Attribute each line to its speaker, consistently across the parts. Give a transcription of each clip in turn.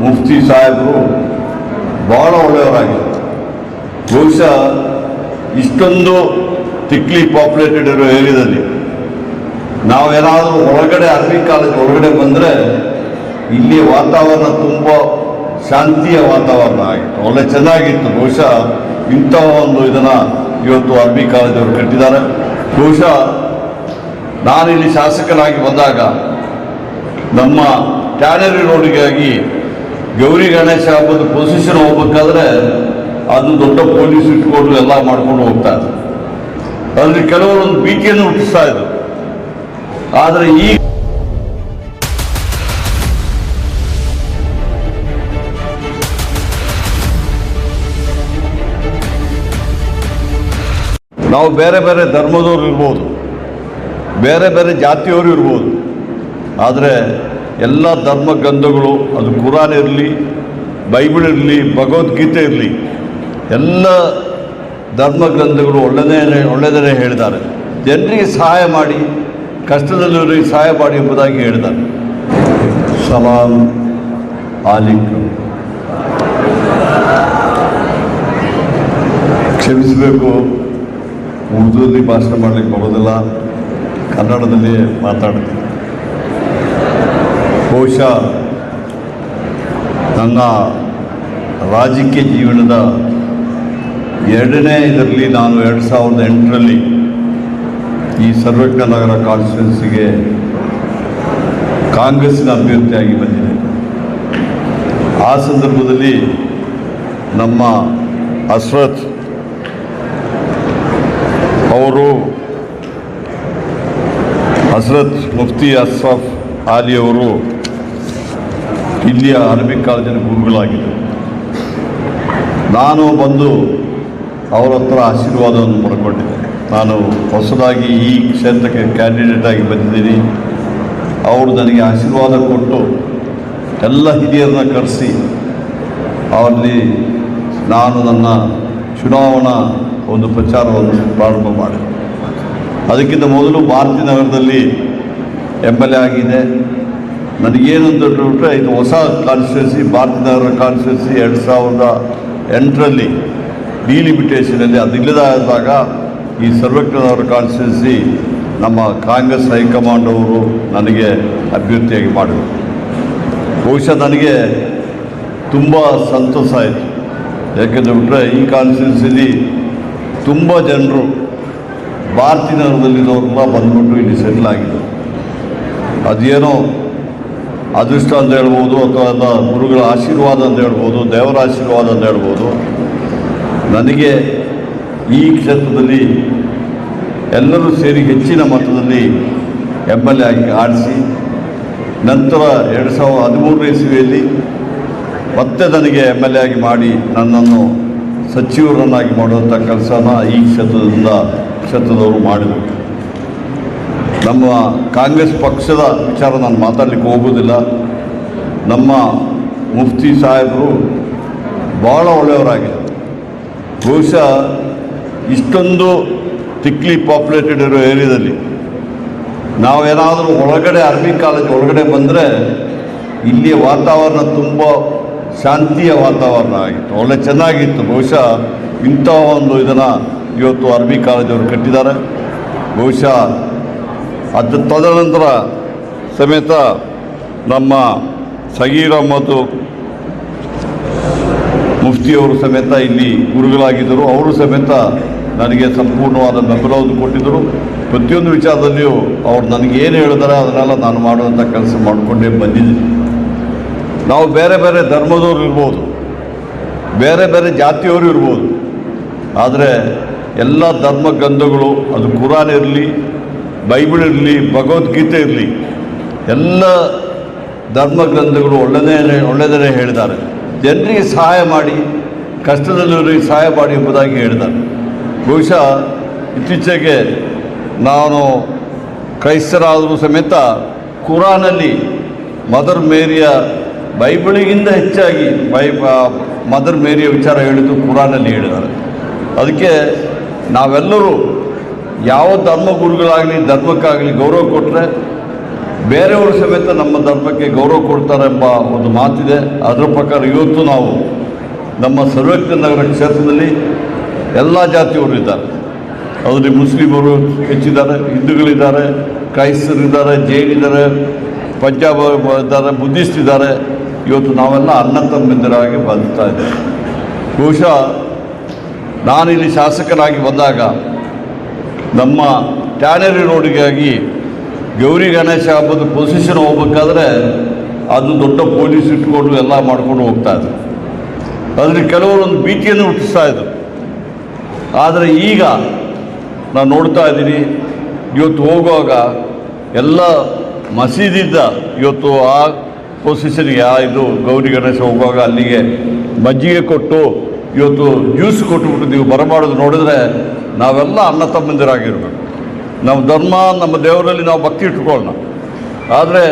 Speaker 1: ಮುಫ್ತಿ ಸಾಹೇಬರು ಭಾಳ ಒಳ್ಳೆಯವರಾಗಿದ್ದರು. ಬಹುಶಃ ಇಷ್ಟೊಂದು ತಿಕ್ಲಿ ಪಾಪ್ಯುಲೇಟೆಡ್ ಇರೋ ಏರಿಯಾದಲ್ಲಿ ನಾವೇನಾದರೂ ಒಳಗಡೆ ಅರಬಿ ಕಾಲೇಜ್ ಒಳಗಡೆ ಬಂದರೆ ಇಲ್ಲಿ ವಾತಾವರಣ ತುಂಬ ಶಾಂತಿಯ ವಾತಾವರಣ ಆಗಿತ್ತು, ಒಳ್ಳೆ ಚೆನ್ನಾಗಿತ್ತು. ಬಹುಶಃ ಇಂಥ ಒಂದು ಇದನ್ನು ಇವತ್ತು ಅರಬಿ ಕಾಲೇಜವರು ಕಟ್ಟಿದ್ದಾರೆ. ಬಹುಶಃ ನಾನಿಲ್ಲಿ ಶಾಸಕನಾಗಿ ಬಂದಾಗ ನಮ್ಮ ಟ್ಯಾನರಿ ರೋಡಿಗಾಗಿ ಗೌರಿ ಗಣೇಶ ಹಬ್ಬದ ಪೊಸಿಷನ್ ಹೋಗ್ಬೇಕಾದ್ರೆ ಅದು ದೊಡ್ಡ ಪೊಲೀಸ್ ಇಟ್ಕೊಂಡು ಎಲ್ಲ ಮಾಡ್ಕೊಂಡು ಹೋಗ್ತಾರೆ. ಅದರಲ್ಲಿ ಕೆಲವರೊಂದು ಭೀತಿಯನ್ನು ಹುಟ್ಟಿಸ್ತಾ ಇದ್ರು. ಆದರೆ ಈ ನಾವು ಬೇರೆ ಬೇರೆ ಧರ್ಮದವರು ಇರ್ಬೋದು, ಬೇರೆ ಬೇರೆ ಜಾತಿಯವರು ಇರ್ಬೋದು, ಆದರೆ ಎಲ್ಲ ಧರ್ಮ ಗ್ರಂಥಗಳು, ಅದು ಕುರಾನ್ ಇರಲಿ, ಬೈಬಲ್ ಇರಲಿ, ಭಗವದ್ಗೀತೆ ಇರಲಿ, ಎಲ್ಲ ಧರ್ಮ ಗ್ರಂಥಗಳು ಒಳ್ಳೆಯದೇ ಹೇಳಿದ್ದಾರೆ. ಜನರಿಗೆ ಸಹಾಯ ಮಾಡಿ, ಕಷ್ಟದಲ್ಲಿರೋರಿಗೆ ಸಹಾಯ ಮಾಡಿ ಎಂಬುದಾಗಿ ಹೇಳಿದ್ದಾರೆ. ಸಲಾಮ್ ಆಲಿಕುಂ. ಕ್ಷಮಿಸಬೇಕು, ಉರ್ದುದಲ್ಲಿ ಭಾಷಣ ಮಾಡಲಿಕ್ಕೆ ಬರೋದಿಲ್ಲ, ಕನ್ನಡದಲ್ಲಿ ಮಾತಾಡ್ತೀನಿ. ಬಹುಶಃ ನನ್ನ ರಾಜಕೀಯ ಜೀವನದ ಎರಡನೇ ಇದರಲ್ಲಿ ನಾನು 2008ರಲ್ಲಿ ಈ ಸರ್ವಜ್ಞ ನಗರ ಕಾನ್ಸ್ಟಿಟ್ಯೂನ್ಸಿಗೆ ಕಾಂಗ್ರೆಸ್ಸಿನ ಅಭ್ಯರ್ಥಿಯಾಗಿ ಬಂದಿದೆ. ಆ ಸಂದರ್ಭದಲ್ಲಿ ನಮ್ಮ ಅಶ್ರತ್ ಅವರು, ಹಜರತ್ ಮುಫ್ತಿ ಅಶ್ರಫ್ ಆಲಿ ಅವರು ಇಲ್ಲಿಯ ಅರಬಿಕ್ ಕಾಲೇಜಿನ ಗುರುಗಳಾಗಿದ್ದರು. ನಾನು ಬಂದು ಅವರ ಹತ್ರ ಆಶೀರ್ವಾದವನ್ನು ಪಡ್ಕೊಂಡಿದ್ದೆ. ನಾನು ಹೊಸದಾಗಿ ಈ ಕ್ಷೇತ್ರಕ್ಕೆ ಕ್ಯಾಂಡಿಡೇಟ್ ಆಗಿ ಬಂದಿದ್ದೀನಿ. ಅವರು ನನಗೆ ಆಶೀರ್ವಾದ ಕೊಟ್ಟು ಎಲ್ಲ ಹಿರಿಯರನ್ನ ಕರೆಸಿ ಅವರಲ್ಲಿ ನಾನು ನನ್ನ ಚುನಾವಣಾ ಒಂದು ಪ್ರಚಾರವನ್ನು ಪ್ರಾರಂಭ ಮಾಡಿದೆ. ಅದಕ್ಕಿಂತ ಮೊದಲು ಭಾರತೀಯ ನಗರದಲ್ಲಿ MLA ಆಗಿದೆ. ನನಗೇನಂತ ಬಿಟ್ಟರೆ ಇದು ಹೊಸ ಕಾನ್ಸ್ಟಿಟ್ಯೂನ್ಸಿ, ಭಾರತೀಯ ನಗರ ಕಾನ್ಸ್ಟಿಟ್ಯೂನ್ಸಿ 2008ರಲ್ಲಿ ಡಿಲಿಮಿಟೇಷನಲ್ಲಿ ಅದಿಲ್ಲದಾದಾಗ ಈ ಸರ್ವಜ್ಞ ನಗರ ಕಾನ್ಸ್ಟಿಟ್ಯೂನ್ಸಿ ನಮ್ಮ ಕಾಂಗ್ರೆಸ್ ಹೈಕಮಾಂಡ್ ಅವರು ನನಗೆ ಅಭ್ಯರ್ಥಿಯಾಗಿ ಮಾಡಿದರು. ಬಹುಶಃ ನನಗೆ ತುಂಬ ಸಂತೋಷ ಆಯಿತು. ಯಾಕೆಂದರೆ ಬಿಟ್ಟರೆ ಈ ಕಾನ್ಸ್ಟಿಟ್ಯೂನ್ಸಿಲಿ ತುಂಬ ಜನರು ಭಾರತೀಯ ನಗರದಲ್ಲಿರೋರೆಲ್ಲ ಬಂದ್ಬಿಟ್ಟು ಇಲ್ಲಿ ಸೆಟ್ಲ್ ಆಗಿದ್ದರು. ಅದೇನೋ ಅದೃಷ್ಟ ಅಂತ ಹೇಳ್ಬೋದು, ಅಥವಾ ಗುರುಗಳ ಆಶೀರ್ವಾದ ಅಂತ ಹೇಳ್ಬೋದು, ದೇವರ ಆಶೀರ್ವಾದ ಅಂತ ಹೇಳ್ಬೋದು. ನನಗೆ ಈ ಕ್ಷೇತ್ರದಲ್ಲಿ ಎಲ್ಲರೂ ಸೇರಿ ಹೆಚ್ಚಿನ ಮಟ್ಟದಲ್ಲಿ MLA ಆಗಿ ಆಡಿಸಿ, ನಂತರ 2013 ಇಸವಿಯಲ್ಲಿ ಮತ್ತೆ ನನಗೆ MLA ಆಗಿ ಮಾಡಿ ನನ್ನನ್ನು ಸಚಿವರನ್ನಾಗಿ ಮಾಡುವಂಥ ಕೆಲಸನ ಈ ಕ್ಷೇತ್ರದವರು ಮಾಡಿದರು. ನಮ್ಮ ಕಾಂಗ್ರೆಸ್ ಪಕ್ಷದ ವಿಚಾರ ನಾನು ಮಾತಾಡಲಿಕ್ಕೆ ಹೋಗೋದಿಲ್ಲ. ನಮ್ಮ ಮುಫ್ತಿ ಸಾಹೇಬರು ಭಾಳ ಒಳ್ಳೆಯವರಾಗಿದ್ದರು. ಬಹುಶಃ ಇಷ್ಟೊಂದು ತಿಕ್ಲಿ ಪಾಪ್ಯುಲೇಟೆಡ್ ಇರೋ ಏರಿಯಾದಲ್ಲಿ ನಾವೇನಾದರೂ ಒಳಗಡೆ ಅರಬಿ ಕಾಲೇಜ್ ಒಳಗಡೆ ಬಂದರೆ ಇಲ್ಲಿಯ ವಾತಾವರಣ ತುಂಬ ಶಾಂತಿಯ ವಾತಾವರಣ ಆಗಿತ್ತು, ಒಳ್ಳೆ ಚೆನ್ನಾಗಿತ್ತು. ಬಹುಶಃ ಇಂಥ ಒಂದು ಇದನ್ನು ಇವತ್ತು ಅರಬಿ ಕಾಲೇಜವರು ಕಟ್ಟಿದ್ದಾರೆ. ಬಹುಶಃ ಅದು ತದನಂತರ ಸಮೇತ ನಮ್ಮ ಸಗೀರ್ ಅಹ್ಮದ್ ಮುಫ್ತಿಯವರು ಸಮೇತ ಇಲ್ಲಿ ಗುರುಗಳಾಗಿದ್ದರು. ಅವರು ಸಮೇತ ನನಗೆ ಸಂಪೂರ್ಣವಾದ ಬೆಂಬಲವನ್ನು ಕೊಟ್ಟಿದ್ದರು. ಪ್ರತಿಯೊಂದು ವಿಚಾರದಲ್ಲಿಯೂ ಅವ್ರು ನನಗೇನು ಹೇಳಿದಾರೆ ಅದನ್ನೆಲ್ಲ ನಾನು ಮಾಡುವಂಥ ಕೆಲಸ ಮಾಡಿಕೊಂಡೇ ಬಂದಿದ್ದೀನಿ. ನಾವು ಬೇರೆ ಬೇರೆ ಧರ್ಮದವರು ಇರ್ಬೋದು, ಬೇರೆ ಬೇರೆ ಜಾತಿಯವರು ಇರ್ಬೋದು, ಆದರೆ ಎಲ್ಲ ಧರ್ಮ ಗ್ರಂಥಗಳು, ಅದು ಕುರಾನ್ ಇರಲಿ, ಬೈಬಲ್ ಇರಲಿ, ಭಗವದ್ಗೀತೆ ಇರಲಿ, ಎಲ್ಲ ಧರ್ಮ ಗ್ರಂಥಗಳು ಒಳ್ಳೆಯದೇ ಹೇಳಿದ್ದಾರೆ. ಜನರಿಗೆ ಸಹಾಯ ಮಾಡಿ, ಕಷ್ಟದಲ್ಲಿರೋರಿಗೆ ಸಹಾಯ ಮಾಡಿ ಎಂಬುದಾಗಿ ಹೇಳಿದ್ದಾರೆ. ಬಹುಶಃ ಇತ್ತೀಚೆಗೆ ನಾನು ಕ್ರೈಸ್ತರಾದರೂ ಸಮೇತ ಕುರಾನಲ್ಲಿ ಮದರ್ ಮೇರಿಯ ಬೈಬಲಿಗಿಂತ ಹೆಚ್ಚಾಗಿ ಮದರ್ ಮೇರಿಯ ವಿಚಾರ ಹೇಳಿದ್ದು ಕುರಾನಲ್ಲಿ ಹೇಳಿದ್ದಾರೆ. ಅದಕ್ಕೆ ನಾವೆಲ್ಲರೂ ಯಾವ ಧರ್ಮ ಗುರುಗಳಾಗಲಿ ಧರ್ಮಕ್ಕಾಗಲಿ ಗೌರವ ಕೊಟ್ಟರೆ ಬೇರೆಯವರು ಸಮೇತ ನಮ್ಮ ಧರ್ಮಕ್ಕೆ ಗೌರವ ಕೊಡ್ತಾರೆ ಎಂಬ ಒಂದು ಮಾತಿದೆ. ಅದರ ಪ್ರಕಾರ ಇವತ್ತು ನಾವು ನಮ್ಮ ಸರ್ವಜ್ಞ ನಗರ ಕ್ಷೇತ್ರದಲ್ಲಿ ಎಲ್ಲ ಜಾತಿಯವರು ಇದ್ದಾರೆ. ಅದರಲ್ಲಿ ಮುಸ್ಲಿಮರು ಹೆಚ್ಚಿದ್ದಾರೆ, ಹಿಂದೂಗಳಿದ್ದಾರೆ, ಕ್ರೈಸ್ತರಿದ್ದಾರೆ, ಜೈನಿದ್ದಾರೆ, ಪಂಜಾಬ್ ಇದ್ದಾರೆ, ಬುದ್ಧಿಸ್ಟ್ ಇದ್ದಾರೆ. ಇವತ್ತು ನಾವೆಲ್ಲ ಅಣ್ಣ ತಮ್ಮಂದಿರಾಗಿ ಬದುಕ್ತಾ ಇದ್ದೇವೆ. ಬಹುಶಃ ನಾನಿಲ್ಲಿ ಶಾಸಕನಾಗಿ ಬಂದಾಗ ನಮ್ಮ ಟ್ಯಾನರಿ ರೋಡಿಗಾಗಿ ಗೌರಿ ಗಣೇಶ ಹಬ್ಬದ ಪೊಸಿಷನ್ ಹೋಗ್ಬೇಕಾದ್ರೆ ಅದು ದೊಡ್ಡ ಪೊಲೀಸ್ ಇಟ್ಕೊಂಡು ಎಲ್ಲ ಮಾಡ್ಕೊಂಡು ಹೋಗ್ತಾ ಇದ್ರು. ಅದರಲ್ಲಿ ಕೆಲವರೊಂದು ಭೀತಿಯನ್ನು ಹುಟ್ಟಿಸ್ತಾ ಇದ್ರು. ಆದರೆ ಈಗ ನಾನು ನೋಡ್ತಾ ಇದ್ದೀನಿ, ಇವತ್ತು ಹೋಗುವಾಗ ಎಲ್ಲ ಮಸೀದಿದ್ದ ಇವತ್ತು ಆ ಪೊಸಿಷನ್ಗೆ ಇದು ಗೌರಿ ಗಣೇಶ ಹೋಗುವಾಗ ಅಲ್ಲಿಗೆ ಮಜ್ಜಿಗೆ ಕೊಟ್ಟು ಇವತ್ತು ಜ್ಯೂಸ್ ಕೊಟ್ಟುಬಿಟ್ಟು ನೀವು ಬರಮಾಡೋದು ನೋಡಿದ್ರೆ ನಾವೆಲ್ಲ ಅಣ್ಣ ತಮ್ಮಂದಿರಾಗಿರ್ಬೇಕು. ನಮ್ಮ ಧರ್ಮ, ನಮ್ಮ ದೇವರಲ್ಲಿ ನಾವು ಭಕ್ತಿ ಇಟ್ಕೊಳ್ಳೋಣ. ಆದರೆ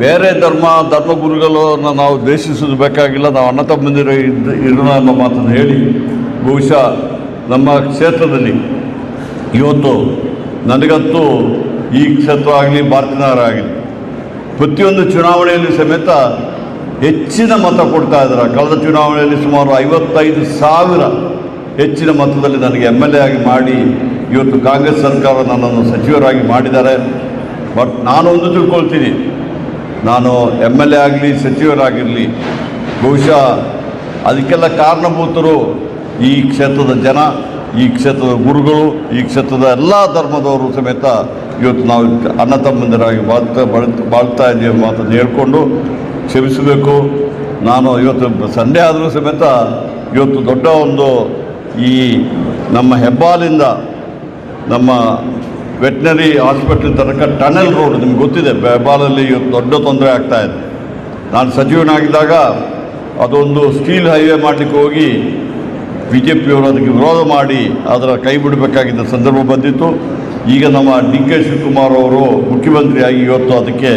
Speaker 1: ಬೇರೆ ಧರ್ಮಗುರುಗಳನ್ನು ನಾವು ದ್ವೇಷಿಸೋದು ಬೇಕಾಗಿಲ್ಲ. ನಾವು ಅಣ್ಣ ತಮ್ಮಂದಿರ ಇರೋಣ ಎಂಬ ಮಾತನ್ನು ಹೇಳಿ, ಬಹುಶಃ ನಮ್ಮ ಕ್ಷೇತ್ರದಲ್ಲಿ ಇವತ್ತು ನನಗಂತೂ ಈ ಕ್ಷೇತ್ರ ಆಗಲಿ, ಭಾರತೀಯನಗರ ಆಗಲಿ, ಪ್ರತಿಯೊಂದು ಚುನಾವಣೆಯಲ್ಲಿ ಸಮೇತ ಹೆಚ್ಚಿನ ಮತ ಕೊಡ್ತಾ ಇದ್ದಾರೆ. ಕಳೆದ ಚುನಾವಣೆಯಲ್ಲಿ ಸುಮಾರು 55,000 ಹೆಚ್ಚಿನ ಮತದಲ್ಲಿ ನನಗೆ MLA ಆಗಿ ಮಾಡಿ ಇವತ್ತು ಕಾಂಗ್ರೆಸ್ ಸರ್ಕಾರ ನನ್ನನ್ನು ಸಚಿವರಾಗಿ ಮಾಡಿದ್ದಾರೆ. ಬಟ್ ನಾನೊಂದು ತಿಳ್ಕೊಳ್ತೀನಿ, ನಾನು MLA ಆಗಲಿ, ಸಚಿವರಾಗಿರಲಿ, ಬಹುಶಃ ಅದಕ್ಕೆಲ್ಲ ಕಾರಣಭೂತರು ಈ ಕ್ಷೇತ್ರದ ಜನ, ಈ ಕ್ಷೇತ್ರದ ಗುರುಗಳು, ಈ ಕ್ಷೇತ್ರದ ಎಲ್ಲ ಧರ್ಮದವರು ಸಮೇತ ಇವತ್ತು ನಾವು ಅಣ್ಣ ತಮ್ಮಂದಿರಾಗಿ ಬಾಳ್ತಾ ಇದ್ದೀವಿ ಮಾತನ್ನು ಹೇಳ್ಕೊಂಡು ಕ್ಷಮಿಸಬೇಕು. ನಾನು ಇವತ್ತು ಸಂಡೇ ಆದರೂ ಸಮೇತ ಇವತ್ತು ದೊಡ್ಡ ಒಂದು ಈ ನಮ್ಮ ಹೆಬ್ಬಾಲಿಂದ ನಮ್ಮ ವೆಟ್ನರಿ ಹಾಸ್ಪಿಟಲ್ ತನಕ ಟನೆಲ್ ರೋಡ್ ನಿಮ್ಗೆ ಗೊತ್ತಿದೆ, ಹೆಬ್ಬಾಲಲ್ಲಿ ಇವತ್ತು ದೊಡ್ಡ ತೊಂದರೆ ಆಗ್ತಾಯಿದೆ. ನಾನು ಸಚಿವನಾಗಿದ್ದಾಗ ಅದೊಂದು ಸ್ಟೀಲ್ ಹೈವೇ ಮಾಡಲಿಕ್ಕೆ ಹೋಗಿ BJPಯವರು ಅದಕ್ಕೆ ವಿರೋಧ ಮಾಡಿ ಅದರ ಕೈ ಬಿಡಬೇಕಾಗಿದ್ದ ಸಂದರ್ಭ ಬಂದಿತ್ತು. ಈಗ ನಮ್ಮ DK ಶಿವಕುಮಾರ್ ಅವರು ಮುಖ್ಯಮಂತ್ರಿಯಾಗಿ ಇವತ್ತು ಅದಕ್ಕೆ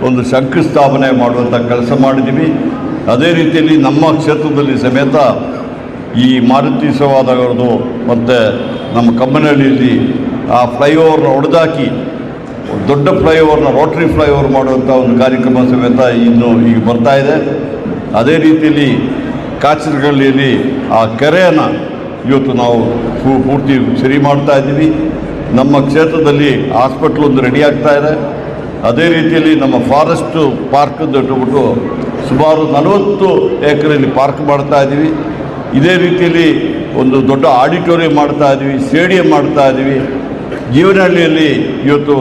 Speaker 1: ಒಂದು ಶಂಕುಸ್ಥಾಪನೆ ಮಾಡುವಂಥ ಕೆಲಸ ಮಾಡಿದ್ದೀವಿ. ಅದೇ ರೀತಿಯಲ್ಲಿ ನಮ್ಮ ಕ್ಷೇತ್ರದಲ್ಲಿ ಸಮೇತ ಈ ಮಾರುತಿ ಸವಾದವರದು ಮತ್ತು ನಮ್ಮ ಕಮ್ಮನಹಳ್ಳಿಯಲ್ಲಿ ಆ ಫ್ಲೈಓವರ್ನ ಹೊಡೆದಾಕಿ ದೊಡ್ಡ ಫ್ಲೈಓವರ್ನ ರೋಟರಿ ಫ್ಲೈಓವರ್ ಮಾಡುವಂಥ ಒಂದು ಕಾರ್ಯಕ್ರಮ ಸಮೇತ ಇನ್ನು ಈಗ ಬರ್ತಾ ಇದೆ. ಅದೇ ರೀತಿಯಲ್ಲಿ ಕಾಚನಹಳ್ಳಿಯಲ್ಲಿ ಆ ಕೆರೆಯನ್ನು ಇವತ್ತು ನಾವು ಪೂರ್ತಿ ಸರಿ ಮಾಡ್ತಾ ಇದ್ದೀವಿ. ನಮ್ಮ ಕ್ಷೇತ್ರದಲ್ಲಿ ಹಾಸ್ಪಿಟ್ಲ್ ಒಂದು ರೆಡಿ ಆಗ್ತಾ ಇದೆ. ಅದೇ ರೀತಿಯಲ್ಲಿ ನಮ್ಮ ಫಾರೆಸ್ಟು ಪಾರ್ಕದ್ದು ಇಟ್ಟುಬಿಟ್ಟು ಸುಮಾರು 40 ಎಕರೆಯಲ್ಲಿ ಪಾರ್ಕ್ ಮಾಡ್ತಾ ಇದ್ದೀವಿ. ಇದೇ ರೀತಿಯಲ್ಲಿ ಒಂದು ದೊಡ್ಡ ಆಡಿಟೋರಿಯಂ ಮಾಡ್ತಾ ಇದ್ದೀವಿ, ಸ್ಟೇಡಿಯಂ ಮಾಡ್ತಾ ಇದ್ದೀವಿ. ಜೀವನಹಳ್ಳಿಯಲ್ಲಿ ಇವತ್ತು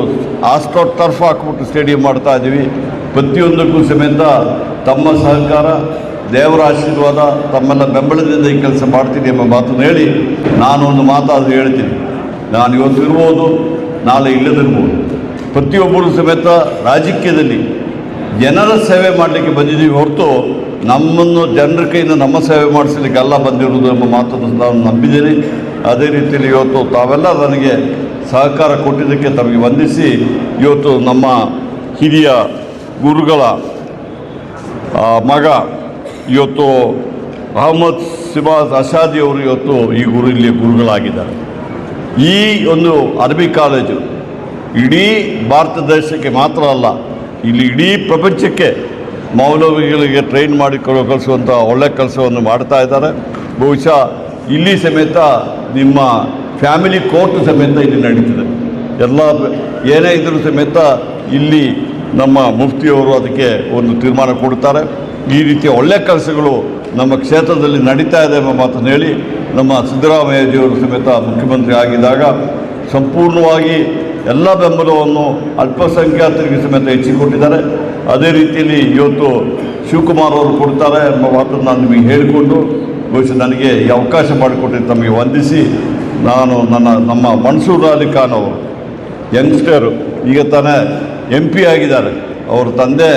Speaker 1: ಆಸ್ಟ್ರೋ ಟರ್ಫ್ ಹಾಕ್ಬಿಟ್ಟು ಸ್ಟೇಡಿಯಂ ಮಾಡ್ತಾ ಇದ್ದೀವಿ. ಪ್ರತಿಯೊಂದಕ್ಕೂ ಸಮೇತ ತಮ್ಮ ಸಹಕಾರ, ದೇವರ ಆಶೀರ್ವಾದ, ತಮ್ಮೆಲ್ಲ ಬೆಂಬಲದಿಂದ ಈ ಕೆಲಸ ಮಾಡ್ತೀನಿ ಎಂಬ ಮಾತನ್ನು ಹೇಳಿ ನಾನು ಒಂದು ಮಾತಾದರೂ ಹೇಳ್ತೀನಿ. ನಾನು ಇವತ್ತು ಇರ್ಬೋದು, ನಾಳೆ ಇಲ್ಲದಿರ್ಬೋದು. ಪ್ರತಿಯೊಬ್ಬರು ಸಮೇತ ರಾಜಕೀಯದಲ್ಲಿ ಜನರ ಸೇವೆ ಮಾಡಲಿಕ್ಕೆ ಬಂದಿದ್ದೀವಿ ಹೊರತು ನಮ್ಮನ್ನು ಜನರ ಕೈಯಿಂದ ನಮ್ಮ ಸೇವೆ ಮಾಡಿಸಲಿಕ್ಕೆ ಎಲ್ಲ ಬಂದಿರುವುದು ಎಂಬ ಮಾತನ್ನು ನಾನು ನಂಬಿದ್ದೇನೆ. ಅದೇ ರೀತಿಯಲ್ಲಿ ಇವತ್ತು ತಾವೆಲ್ಲ ನನಗೆ ಸಹಕಾರ ಕೊಟ್ಟಿದ್ದಕ್ಕೆ ತಮಗೆ ವಂದಿಸಿ, ಇವತ್ತು ನಮ್ಮ ಹಿರಿಯ ಗುರುಗಳ ಮಗ ಇವತ್ತು ಅಹಮದ್ ಸಿಬಾಜ್ ಅಷಾದಿ ಅವರು ಇವತ್ತು ಈ ಇಲ್ಲಿಯ ಗುರುಗಳಾಗಿದ್ದಾರೆ. ಈ ಒಂದು ಅರಬಿ ಕಾಲೇಜು ಇಡೀ ಭಾರತ ದೇಶಕ್ಕೆ ಮಾತ್ರ ಅಲ್ಲ, ಇಲ್ಲಿ ಇಡೀ ಪ್ರಪಂಚಕ್ಕೆ ಮೌಲವಿಗಳಿಗೆ ಟ್ರೈನ್ ಮಾಡಿ ಕಳಿಸುವಂಥ ಒಳ್ಳೆಯ ಕೆಲಸವನ್ನು ಮಾಡ್ತಾ ಇದ್ದಾರೆ. ಬಹುಶಃ ಇಲ್ಲಿ ಸಮೇತ ನಿಮ್ಮ ಫ್ಯಾಮಿಲಿ ಕೋರ್ಟ್ ಸಮೇತ ಇಲ್ಲಿ ನಡೀತದೆ. ಎಲ್ಲ ಏನೇ ಇದ್ದರೂ ಸಮೇತ ಇಲ್ಲಿ ನಮ್ಮ ಮುಫ್ತಿಯವರು ಅದಕ್ಕೆ ಒಂದು ತೀರ್ಮಾನ ಕೊಡ್ತಾರೆ. ಈ ರೀತಿಯ ಒಳ್ಳೆಯ ಕೆಲಸಗಳು ನಮ್ಮ ಕ್ಷೇತ್ರದಲ್ಲಿ ನಡೀತಾ ಇದೆ ಎಂಬ ಮಾತನ್ನು ಹೇಳಿ, ನಮ್ಮ ಸಿದ್ದರಾಮಯ್ಯಜಿಯವರು ಸಮೇತ ಮುಖ್ಯಮಂತ್ರಿ ಆಗಿದ್ದಾಗ ಸಂಪೂರ್ಣವಾಗಿ ಎಲ್ಲ ಬೆಂಬಲವನ್ನು ಅಲ್ಪಸಂಖ್ಯಾತರಿಗೆ ಸಮೇತ ಹೆಚ್ಚಿಕೊಟ್ಟಿದ್ದಾರೆ. ಅದೇ ರೀತಿಯಲ್ಲಿ ಇವತ್ತು ಶಿವಕುಮಾರ್ ಅವರು ಕೊಡ್ತಾರೆ ಎಂಬ ಮಾತನ್ನು ನಾನು ನಿಮಗೆ ಹೇಳಿಕೊಂಡು, ಬಹುಶಃ ನನಗೆ ಈ ಅವಕಾಶ ಮಾಡಿಕೊಟ್ಟಿದ್ದು ತಮಗೆ ವಂದಿಸಿ, ನಾನು ನಮ್ಮ ಮನ್ಸೂರ್ ಅಲಿ ಖಾನ್ ಅವರು ಯಂಗ್ಸ್ಟರು ಈಗ ತಾನೇ MP ಆಗಿದ್ದಾರೆ. ಅವ್ರ ತಂದೆ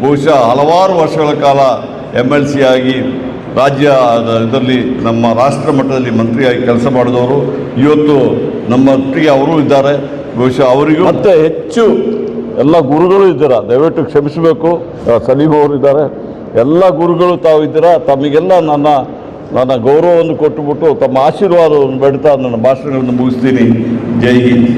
Speaker 1: ಬಹುಶಃ ಹಲವಾರು ವರ್ಷಗಳ ಕಾಲ MLC ಆಗಿ ರಾಜ್ಯ ಇದರಲ್ಲಿ ನಮ್ಮ ರಾಷ್ಟ್ರ ಮಟ್ಟದಲ್ಲಿ ಮಂತ್ರಿಯಾಗಿ ಕೆಲಸ ಮಾಡಿದವರು. ಇವತ್ತು ನಮ್ಮೊಟ್ಟಿಗೆ ಅವರು ಇದ್ದಾರೆ. ಬಹುಶಃ ಅವರಿಗೂ ಮತ್ತೆ ಹೆಚ್ಚು ಎಲ್ಲ ಗುರುಗಳು ಇದ್ದೀರಾ, ದಯವಿಟ್ಟು ಕ್ಷಮಿಸಬೇಕು. ಸಲೀಂ ಅವರು ಇದ್ದಾರೆ, ಎಲ್ಲ ಗುರುಗಳು ತಾವು ಇದ್ದೀರಾ. ತಮಗೆಲ್ಲ ನನ್ನ ಗೌರವವನ್ನು ಕೊಟ್ಟುಬಿಟ್ಟು ತಮ್ಮ ಆಶೀರ್ವಾದವನ್ನು ಬೇಡ್ತಾ ನನ್ನ ಭಾಷಣಗಳನ್ನು ಮುಗಿಸ್ತೀನಿ. ಜೈ ಹಿಂದ್.